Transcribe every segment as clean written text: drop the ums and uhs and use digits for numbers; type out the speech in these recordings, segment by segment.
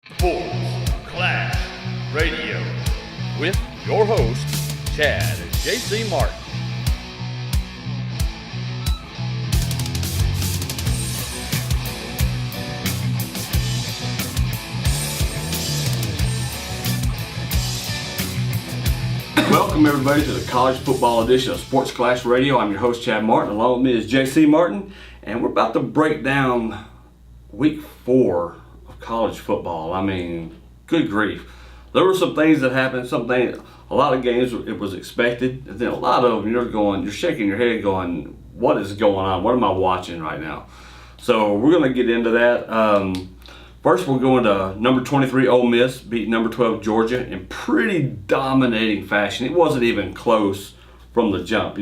Sports Clash Radio with your hosts, Chad and JC Martin. Welcome everybody to the college football edition of Sports Clash Radio. I'm your host Chad Martin. Along with me is JC Martin, and we're about to break down week 4 of college football. I mean, good grief. There were some things that happened, a lot of games it was expected, and then a lot of them you're shaking your head going, what is going on? What am I watching right now? So we're going to get into that. First, we're going to number 23 Ole Miss beat number 12 Georgia in pretty dominating fashion. It wasn't even close from the jump.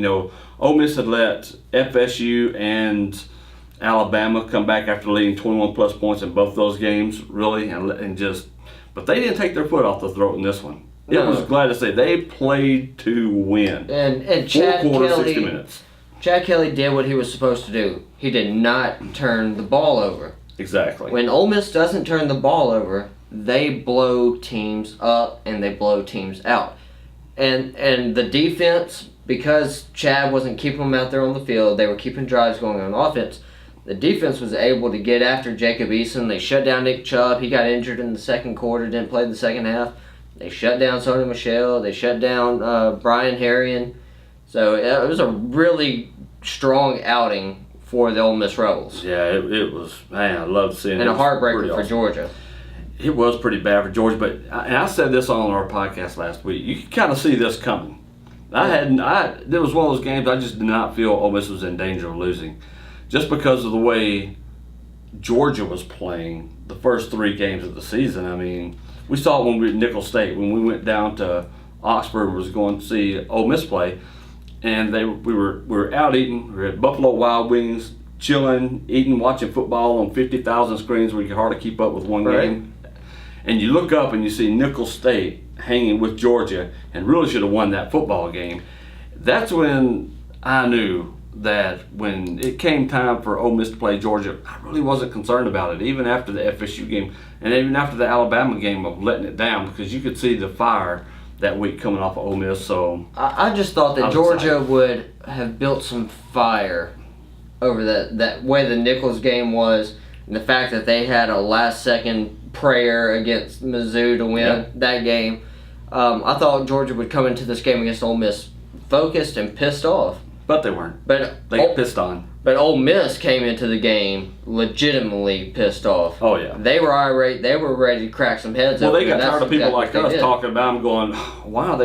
Ole Miss had let FSU and Alabama come back after leading 21 plus points in both those games, really, but they didn't take their foot off the throat in this one. I was glad to say they played to win. And Chad Kelly, 60 minutes. Chad Kelly did what he was supposed to do. He did not turn the ball over. Exactly. When Ole Miss doesn't turn the ball over, they blow teams up and they blow teams out. And the defense, because Chad wasn't keeping them out there on the field, they were keeping drives going on offense. The defense was able to get after Jacob Eason. They shut down Nick Chubb. He got injured in the second quarter, didn't play the second half. They shut down Sony Michel. They shut down Brian Harrion. So it was a really strong outing for the Ole Miss Rebels. Yeah, it was, man, I loved seeing it. And a heartbreaker for Georgia. It was pretty bad for Georgia, but I said this on our podcast last week. You could kind of see this coming. There was one of those games I just did not feel Ole Miss was in danger of losing, just because of the way Georgia was playing the first 3 games of the season. I mean, we saw it when we were at Nicholls State, when we went down to Oxford, was going to see Ole Miss play. And we were out eating. We were at Buffalo Wild Wings, chilling, eating, watching football on 50,000 screens where you could hardly keep up with one game. And you look up and you see Nicholls State hanging with Georgia and really should have won that football game. That's when I knew that when it came time for Ole Miss to play Georgia, I really wasn't concerned about it, even after the FSU game and even after the Alabama game of letting it down, because you could see the fire that week coming off of Ole Miss. So I just thought that Georgia would have built some fire over that way the Nicholls game was, and the fact that they had a last-second prayer against Mizzou to win that game. I thought Georgia would come into this game against Ole Miss focused and pissed off. But they weren't. They got pissed on. But Ole Miss came into the game legitimately pissed off. Oh, yeah. They were irate. They were ready to crack some heads. Well, they got tired of people like us talking about them going, why are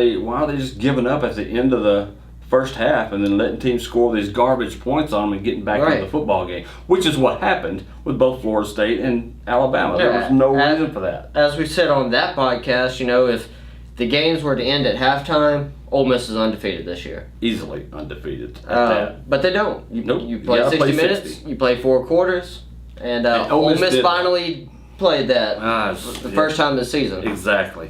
they just giving up at the end of the first half and then letting teams score these garbage points on them and getting back into the football game, which is what happened with both Florida State and Alabama. There was no reason for that. As we said on that podcast, if the games were to end at halftime, Ole Miss is undefeated this year. Easily undefeated. But they don't. You play 60 minutes, you play 4 quarters, and Ole Miss finally played that the first time this season. Exactly.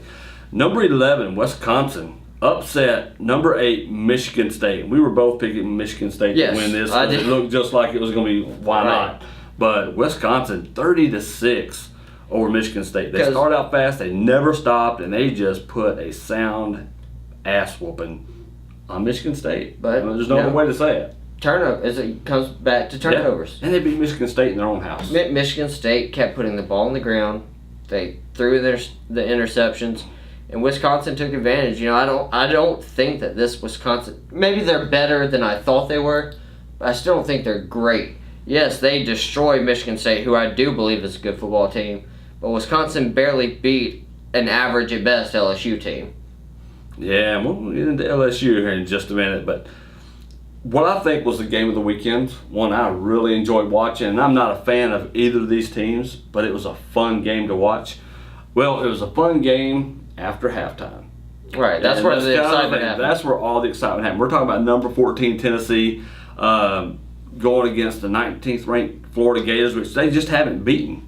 Number 11, Wisconsin, upset number 8, Michigan State. We were both picking Michigan State to win this. It looked just like it was going to be, why not? But Wisconsin, 30-6 over Michigan State. They started out fast, they never stopped, and they just put a sound ass whooping on Michigan State. But there's no other way to say it. Turnover, as it comes back to turnovers. And they beat Michigan State in their own house. Michigan State kept putting the ball on the ground. They threw the interceptions, and Wisconsin took advantage. I don't think that this Wisconsin, maybe they're better than I thought they were, but I still don't think they're great. Yes, they destroyed Michigan State, who I do believe is a good football team, but Wisconsin barely beat an average at best LSU team. Yeah, we'll get into LSU here in just a minute, but what I think was the game of the weekend, one I really enjoyed watching, and I'm not a fan of either of these teams, but it was a fun game to watch. Well, it was a fun game after halftime. Right, that's where the excitement happened. That's where all the excitement happened. We're talking about number 14 Tennessee going against the 19th ranked Florida Gators, which they just haven't beaten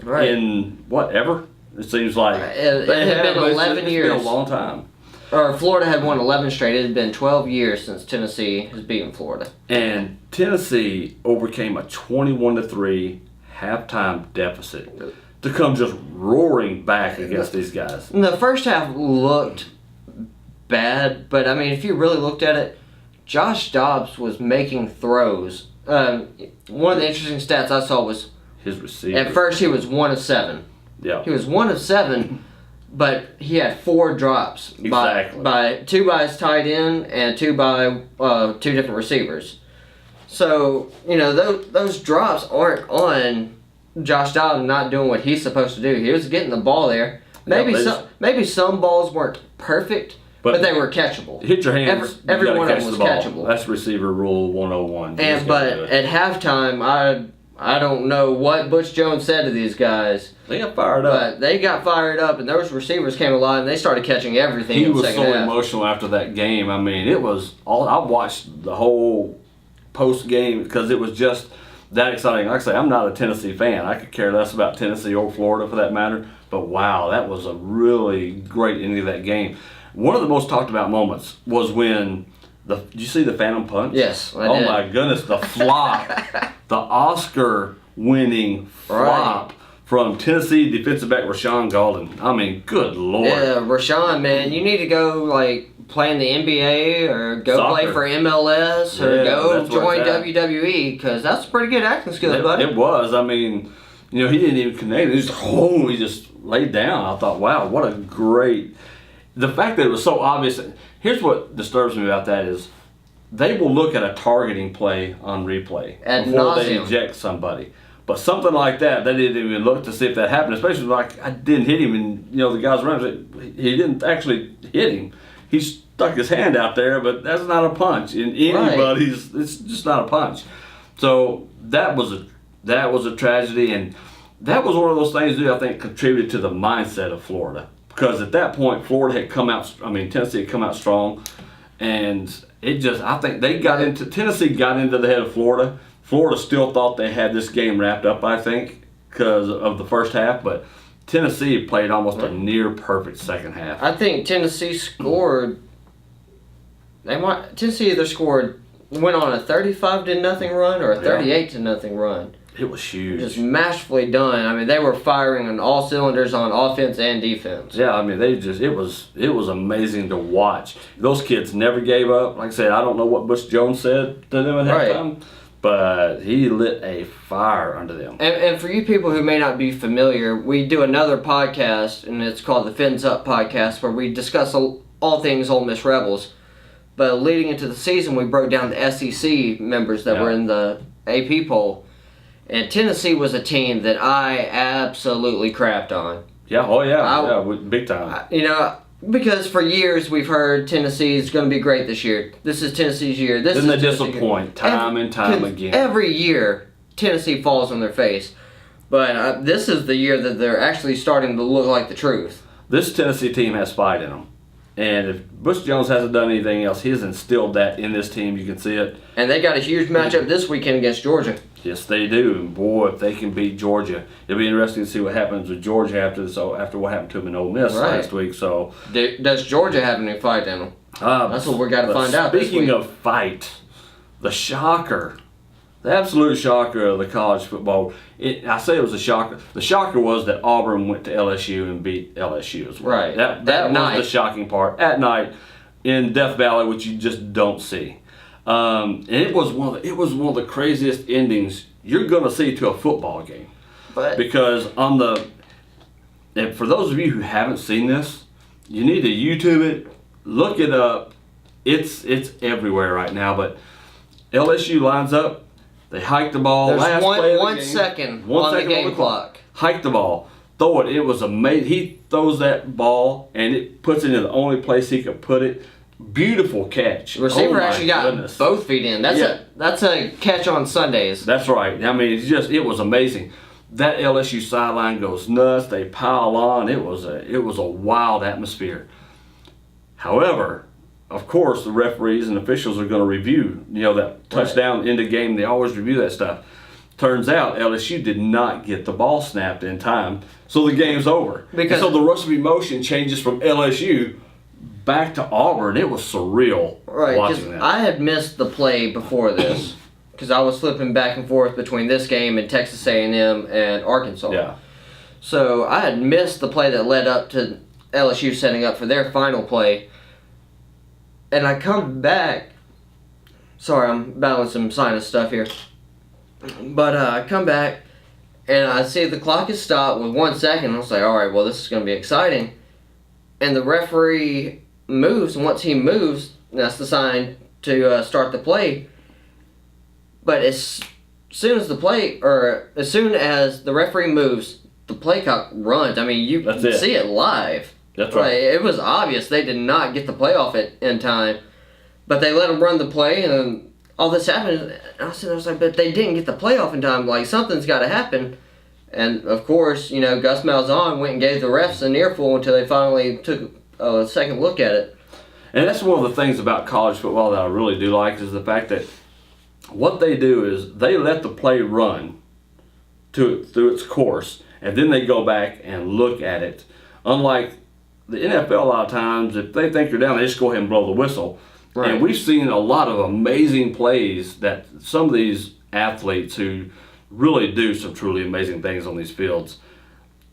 in whatever. It seems like it had been 11 years. It's been a long time. Or Florida had won 11 straight. It had been 12 years since Tennessee has beaten Florida. And Tennessee overcame a 21-3 halftime deficit to come just roaring back against these guys. The first half looked bad, but I mean, if you really looked at it, Josh Dobbs was making throws. One of the interesting stats I saw was His receiver. at first he was 1 of 7. Yeah. He was 1 of 7, but he had 4 drops. Exactly. By 2 by his tight end and 2 by 2 different receivers. So, you know, those drops aren't on Josh Dobbs not doing what he's supposed to do. He was getting the ball there. Maybe some balls weren't perfect, but they were catchable. Hit your hands. Every you one of them was the ball. catchable. That's receiver rule 101. But at halftime, I don't know what Butch Jones said to these guys. They got fired up. But they got fired up, and those receivers came alive, and they started catching everything. He in the was second so half. emotional after that game. I mean, it was all. I watched the whole post game because it was just that exciting. Like I say, I'm not a Tennessee fan. I could care less about Tennessee or Florida for that matter. But wow, that was a really great ending of that game. One of the most talked about moments was when did you see the Phantom Punch? Yes, I Oh did. my goodness, the flop, the Oscar-winning flop from Tennessee defensive back Rashawn Golden. I mean, good Lord. Yeah, Rashawn, man, you need to go play in the NBA or go Soccer. play for MLS or Yeah, go that's where join it's at. WWE because that's pretty good acting skills, buddy. It was. I mean, you know, he didn't even connect. He just laid down. I thought, wow, what a great. The fact that it was so obvious. Here's what disturbs me about that is they will look at a targeting play on replay Ad before they nauseam. eject somebody. But something like that, they didn't even look to see if that happened. Especially like I didn't hit him, and you know the guys around said he didn't actually hit him. He stuck his hand out there, but that's not a punch in anybody's. It's just not a punch. So that was a tragedy, and that was one of those things that I think contributed to the mindset of Florida. Because at that point, Florida had come out. I mean, Tennessee had come out strong, and I think Tennessee got into the head of Florida. Florida still thought they had this game wrapped up. I think because of the first half, but Tennessee played almost a near perfect second half. I think Tennessee scored. Tennessee either went on a 35-0 run or a 38-0 run. It was huge. Just masterfully done. I mean, they were firing on all cylinders on offense and defense. Yeah, I mean, it was amazing to watch. Those kids never gave up. Like I said, I don't know what Butch Jones said to them at halftime, but he lit a fire under them. And for you people who may not be familiar, we do another podcast, and it's called the Fins Up Podcast, where we discuss all things Ole Miss Rebels. But leading into the season, we broke down the SEC members that were in the AP poll. And Tennessee was a team that I absolutely crapped on. Yeah, big time. You know, because for years we've heard Tennessee's going to be great this year. This is Tennessee's year. Then they disappoint time and time again. Every year, Tennessee falls on their face. But this is the year that they're actually starting to look like the truth. This Tennessee team has fight in them. And if Butch Jones hasn't done anything else, he has instilled that in this team. You can see it. And they got a huge matchup this weekend against Georgia. Yes, they do. And boy, if they can beat Georgia, it'll be interesting to see what happens with Georgia after what happened to them in Ole Miss last week. So, does Georgia have any fight in them? That's what we're got to find out this week. Speaking of fight, the shocker, the absolute shocker of the college football. I say it was a shocker. The shocker was that Auburn went to LSU and beat LSU as well. Right. That was the shocking part. At night in Death Valley, which you just don't see. And it was one of the craziest endings you're going to see to a football game. Because and for those of you who haven't seen this, you need to YouTube it, look it up. It's everywhere right now. But LSU lines up, they hike the ball. There's last play of the 1 game, second 1 on the second game clock. Hike the ball, throw it. It was amazing. He throws that ball and it puts it in the only place he could put it. Beautiful catch. The receiver actually got goodness. both feet in. That's a catch on Sundays. That's right. I mean, it was amazing. That LSU sideline goes nuts. They pile on. It was a wild atmosphere. However, of course, the referees and officials are going to review, that touchdown in the game. They always review that stuff. Turns out LSU did not get the ball snapped in time, so the game's over. So the rush of emotion changes from LSU back to Auburn. It was surreal watching that. I had missed the play before this because I was flipping back and forth between this game and Texas A&M and Arkansas. Yeah. So I had missed the play that led up to LSU setting up for their final play. And I come back. Sorry, I'm battling some sinus stuff here. But I come back and I see the clock is stopped with 1 second. I was like, all right, well, this is going to be exciting. And the referee moves, and once he moves, that's the sign to start the play. But as soon as the referee moves, the play clock runs. I mean, you see it live. That's right. It was obvious they did not get the play off in time, but they let them run the play, and all this happened. I was like, but they didn't get the play off in time. Like, something's got to happen. And of course, Gus Malzahn went and gave the refs an earful until they finally took a second look at it. And that's one of the things about college football that I really do like is the fact that what they do is they let the play run through its course, and then they go back and look at it. Unlike the NFL, a lot of times, if they think you're down, they just go ahead and blow the whistle. Right. And we've seen a lot of amazing plays that some of these athletes who really do some truly amazing things on these fields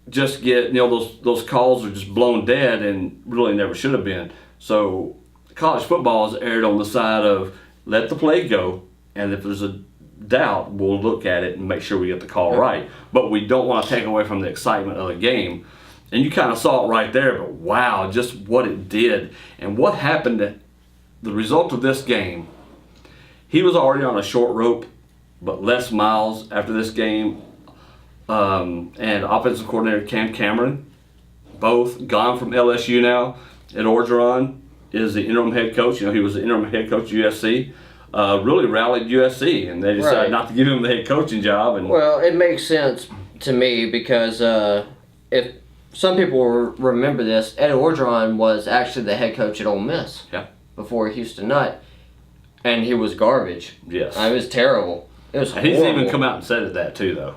just get, those calls are just blown dead and really never should have been. So college football has erred on the side of let the play go, and if there's a doubt, we'll look at it and make sure we get the call right. But we don't want to take away from the excitement of the game. And you kind of saw it right there, but wow, just what it did. And what happened, the result of this game, he was already on a short rope, but Les Miles, after this game, and offensive coordinator Cam Cameron, both gone from LSU now. Ed Orgeron is the interim head coach. He was the interim head coach at USC. Really rallied USC, and they decided not to give him the head coaching job. And well, it makes sense to me because if some people remember this, Ed Orgeron was actually the head coach at Ole Miss before Houston Nutt, and he was garbage. Yes. It was terrible. It was horrible. He's even come out and said that too, though,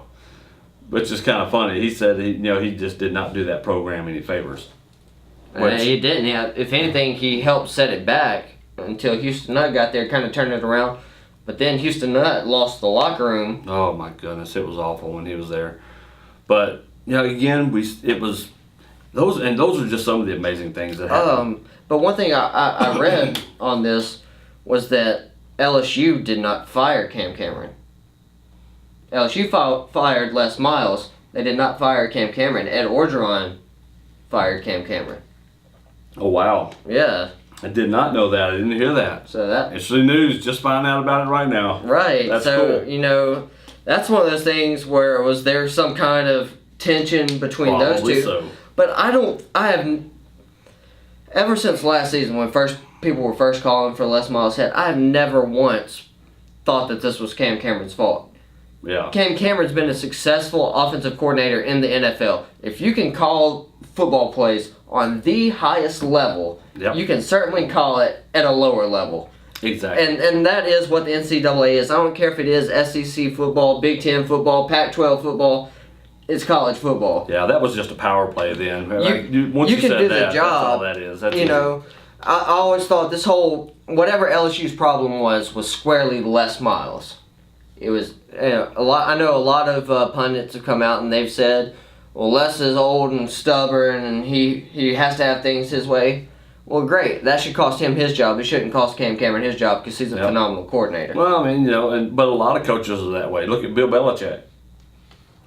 which is kind of funny. He said he just did not do that program any favors. He didn't. If anything, he helped set it back until Houston Nutt got there, kind of turned it around. But then Houston Nutt lost the locker room. Oh my goodness, it was awful when he was there. But again, it was those are just some of the amazing things that happened. But one thing I read on this was that LSU did not fire Cam Cameron. LSU fired Les Miles. They did not fire Cam Cameron. Ed Orgeron fired Cam Cameron. Oh wow! Yeah. I did not know that. I didn't hear that. So that interesting news. Just found out about it right now. Right. That's so cool. That's one of those things where was there some kind of tension between those two? So. But I have ever since last season when people were first calling for Les Miles' head, I have never once thought that this was Cam Cameron's fault. Yeah. Cam Cameron's been a successful offensive coordinator in the NFL. If you can call football plays on the highest level, you can certainly call it at a lower level. Exactly. And that is what the NCAA is. I don't care if it is SEC football, Big Ten football, Pac-12 football. It's college football. Yeah, that was just a power play then. Once you can do the job. That's all that is. That's I always thought this whole, whatever LSU's problem was squarely Les Miles. It was a lot. I know a lot of pundits have come out and they've said, well, Les is old and stubborn and he has to have things his way. Well, great. That should cost him his job. It shouldn't cost Cam Cameron his job because he's a phenomenal coordinator. Well, I mean, but a lot of coaches are that way. Look at Bill Belichick.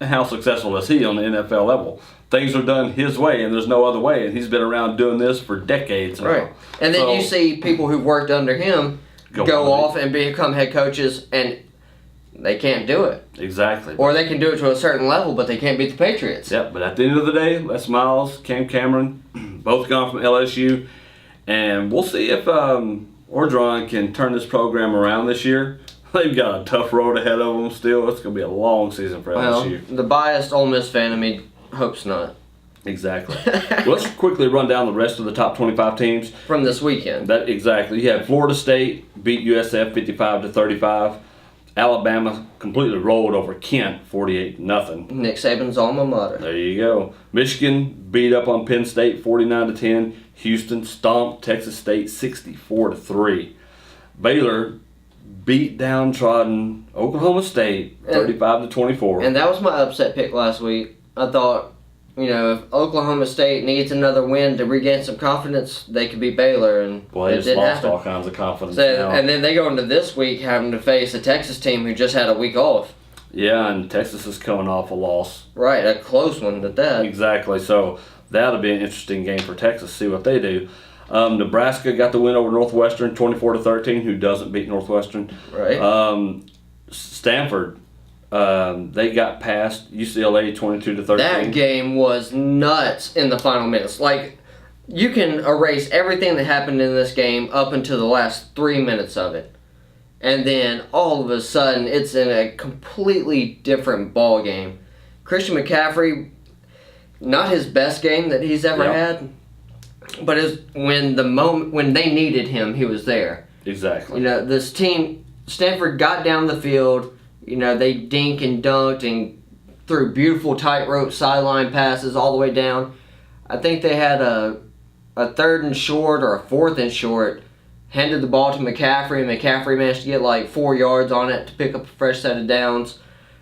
How successful is he on the NFL level? Things are done his way, and there's no other way. And he's been around doing this for decades now. Right. And then you see people who've worked under him go off and become head coaches, and they can't do it. Exactly. Or they can do it to a certain level, but they can't beat the Patriots. Yep, but at the end of the day, Les Miles, Cam Cameron, both gone from LSU. And we'll see if Orgeron can turn this program around this year. They've got a tough road ahead of them still. It's going to be a long season for LSU. The biased Ole Miss fan in me hopes not. Exactly. Well, let's quickly run down the rest of the top 25 teams. From this weekend. Exactly. You had Florida State beat USF 55-35. Alabama completely rolled over Kent 48-0. Nick Saban's alma mater. There you go. Michigan beat up on Penn State 49-10. Houston stomped Texas State 64-3. Baylor beat downtrodden Oklahoma State 35-24. And that was my upset pick last week. I thought if Oklahoma State needs another win to regain some confidence, they could beat Baylor, and Well, they it just didn't lost happen. all kinds of confidence So, now. and then they go into this week having to face a Texas team who just had a week off. Yeah, and Texas is coming off a loss. Right, a close one at that. Exactly. So that'll be an interesting game for Texas. See what they do. Nebraska got the win over Northwestern, 24-13. Who doesn't beat Northwestern? Right. Stanford, they got past UCLA 22-13. That game was nuts in the final minutes. Like, you can erase everything that happened in this game up until the last 3 minutes of it. And then all of a sudden, it's in a completely different ball game. Christian McCaffrey, not his best game that he's ever had, but when they needed him, he was there. Exactly. This team, Stanford got down the field. They dink and dunked and threw beautiful tightrope sideline passes all the way down. I think they had a 3rd and short or a 4th and short. Handed the ball to McCaffrey, and McCaffrey managed to get like 4 yards on it to pick up a fresh set of downs.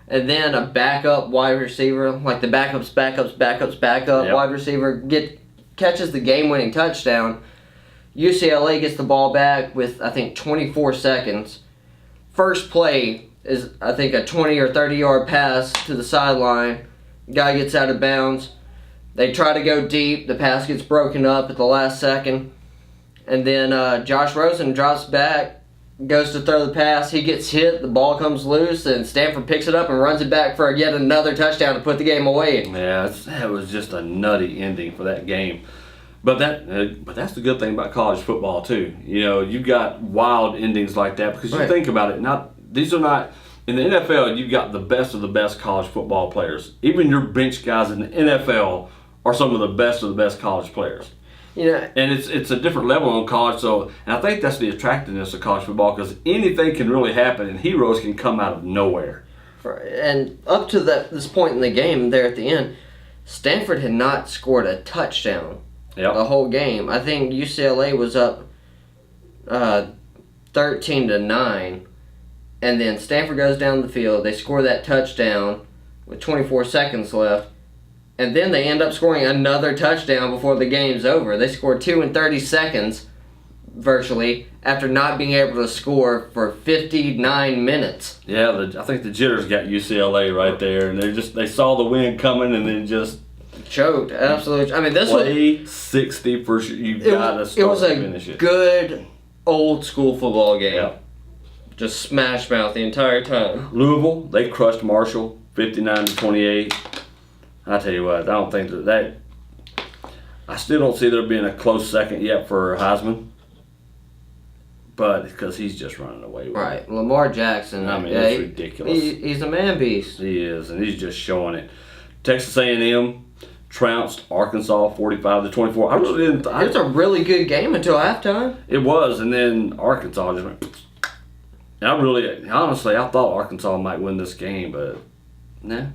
And then a backup wide receiver, like the backup wide receiver, catches the game-winning touchdown. UCLA gets the ball back with, I think, 24 seconds. First play is, I think, a 20 or 30-yard pass to the sideline. Guy gets out of bounds. They try to go deep. The pass gets broken up at the last second. And then Josh Rosen drops back, goes to throw the pass. He gets hit. The ball comes loose, and Stanford picks it up and runs it back for yet another touchdown to put the game away. Yeah, that was just a nutty ending for that game. But that's the good thing about college football too. You've got wild endings like that because you think about it. These are not in the NFL. You've got the best of the best college football players. Even your bench guys in the NFL are some of the best college players. And it's a different level in college. And I think that's the attractiveness of college football because anything can really happen and heroes can come out of nowhere. And up to this point in the game, there at the end, Stanford had not scored a touchdown the whole game. I think UCLA was up 13-9, and then Stanford goes down the field. They score that touchdown with 24 seconds left. And then they end up scoring another touchdown before the game's over. They scored 2 in 30 seconds, virtually, after not being able to score for 59 minutes. Yeah, I think the jitters got UCLA right there, and they saw the win coming, and then just choked. Absolutely. I mean, this was 60 for sure. You gotta start. It was a good old school football game. Yep. Just smash mouth the entire time. Louisville, they crushed Marshall 59-28. I tell you what, I don't think that I still don't see there being a close second yet for Heisman, but because he's just running away with Right, it. Lamar Jackson. I mean, it's ridiculous. He's a man beast. He is, and he's just showing it. Texas A&M trounced Arkansas 45-24. I really didn't. It was a really good game until halftime. It was, and then Arkansas just went. And honestly, I thought Arkansas might win this game, but nah.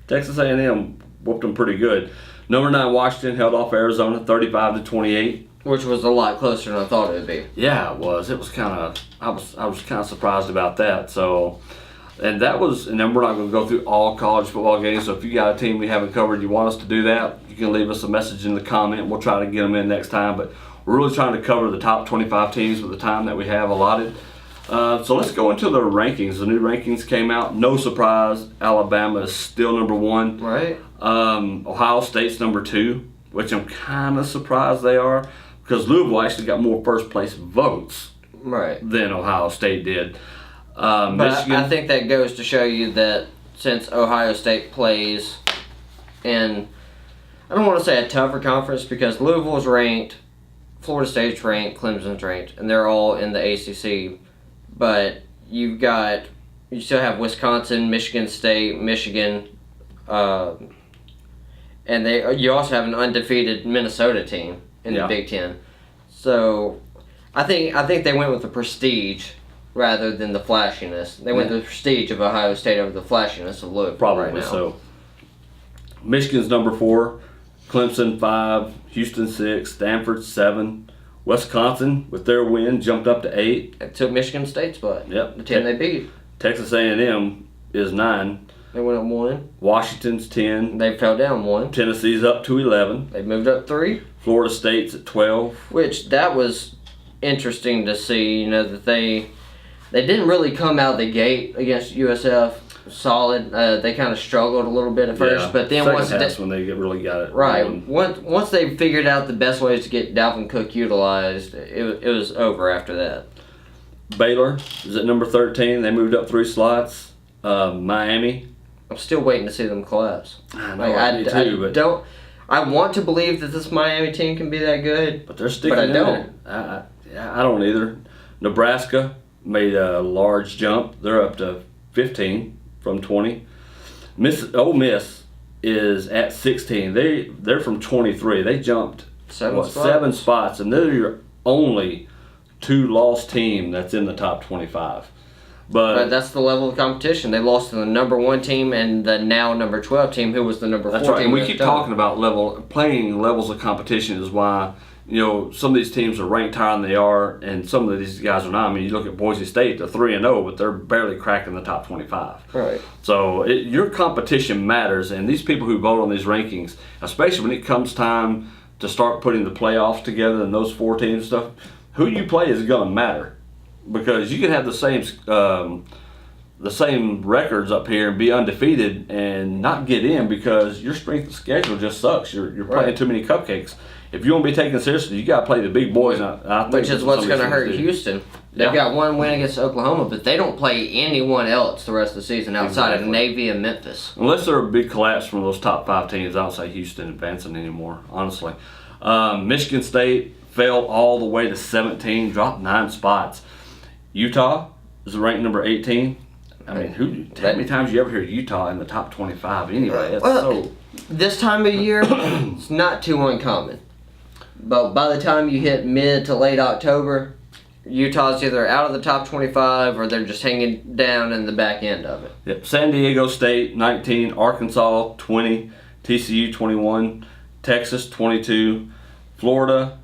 Texas A&M whooped them pretty good. Number 9 Washington held off Arizona 35-28. Which was a lot closer than I thought it would be. Yeah, it was. It was kind of. I was kind of surprised about that. So, and then we're not going to go through all college football games. So if you got a team we haven't covered, you want us to do that, you can leave us a message in the comment. We'll try to get them in next time. But we're really trying to cover the top 25 teams with the time that we have allotted. So let's go into the rankings. The new rankings came out. No surprise, Alabama is still number 1. Right. Ohio State's number 2, which I'm kind of surprised they are because Louisville actually got more first place votes than Ohio State did. But Michigan, I think that goes to show you that since Ohio State plays in, I don't want to say a tougher conference because Louisville's ranked, Florida State's ranked, Clemson's ranked, and they're all in the ACC. But you still have Wisconsin, Michigan State, Michigan, and you also have an undefeated Minnesota team in the Big Ten. So I think they went with the prestige rather than the flashiness. They went with the prestige of Ohio State over the flashiness of Louisville. probably right now. so. Michigan's number 4, Clemson 5, Houston 6, Stanford 7. Wisconsin, with their win, jumped up to 8. It took Michigan State's butt. Yep. The team they beat. Texas A&M is 9. They went up 1. Washington's 10. They fell down 1. Tennessee's up to 11. They moved up 3. Florida State's at 12. Which, that was interesting to see, that they didn't really come out the gate against USF solid. They kind of struggled a little bit at first, but then that's when they really got it right. rolling. Once they figured out the best ways to get Dalvin Cook utilized, it was over after that. Baylor is at number 13. They moved up 3 slots. Miami. I'm still waiting to see them collapse. I know, I want to believe that this Miami team can be that good, but they're sticking but I in don't. there. I don't either. Nebraska made a large jump. They're up to 15 from 20. Ole Miss is at 16. They're from 23. They jumped 7 spots, and they're your only 2-loss team that's in the top 25. But that's the level of competition. They lost to the number 1 team and the now number 12 team, who was the number 4 team. That's right. And we keep talking about playing levels of competition is why some of these teams are ranked higher than they are, and some of these guys are not. I mean, you look at Boise State; they're 3-0, but they're barely cracking the top 25. Right. So your competition matters, and these people who vote on these rankings, especially when it comes time to start putting the playoffs together and those 4 teams and stuff, who you play is going to matter. Because you can have the same records up here and be undefeated and not get in because your strength of schedule just sucks. You're playing too many cupcakes. If you want to be taken seriously, you got to play the big boys. Which is what's going to hurt Houston. They've got 1 win against Oklahoma, but they don't play anyone else the rest of the season outside of Navy and Memphis. Unless they're a big collapse from those top 5 teams, I don't say Houston advancing anymore, honestly. Michigan State fell all the way to 17, dropped 9 spots. Utah is ranked number 18. I mean, how many times you ever hear Utah in the top 25 anyway? This time of year, it's not too uncommon. But by the time you hit mid to late October, Utah's either out of the top 25 or they're just hanging down in the back end of it. Yep. San Diego State, 19. Arkansas, 20. TCU, 21. Texas, 22. Florida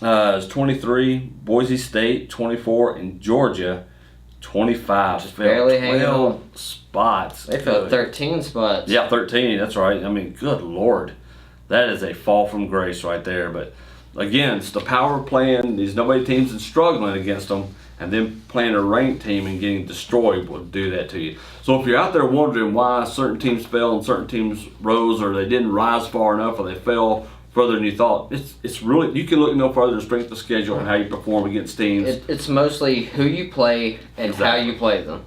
is 23, Boise State 24, and Georgia 25. Just barely hanging on. Spots. They fell 13 spots. Yeah, 13. That's right. I mean, good Lord, that is a fall from grace right there. But again, it's the power of playing these nobody teams and struggling against them, and then playing a ranked team and getting destroyed will do that to you. So if you're out there wondering why certain teams fell and certain teams rose, or they didn't rise far enough, or they fell further than you thought, it's really, you can look no further than strength of schedule and how you perform against teams. It's mostly who you play and how you play them.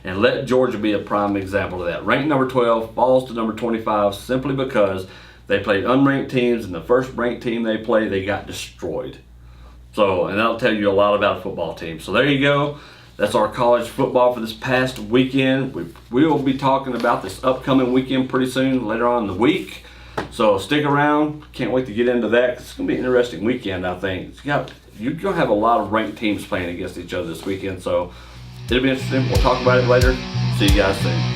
And let Georgia be a prime example of that. Ranked number 12 falls to number 25 simply because they played unranked teams, and the first ranked team they played, they got destroyed. So, and that'll tell you a lot about a football team. So there you go. That's our college football for this past weekend. We will be talking about this upcoming weekend pretty soon, later on in the week. So stick around. Can't wait to get into that. It's going to be an interesting weekend, I think. You're going to have a lot of ranked teams playing against each other this weekend. So it'll be interesting. We'll talk about it later. See you guys soon.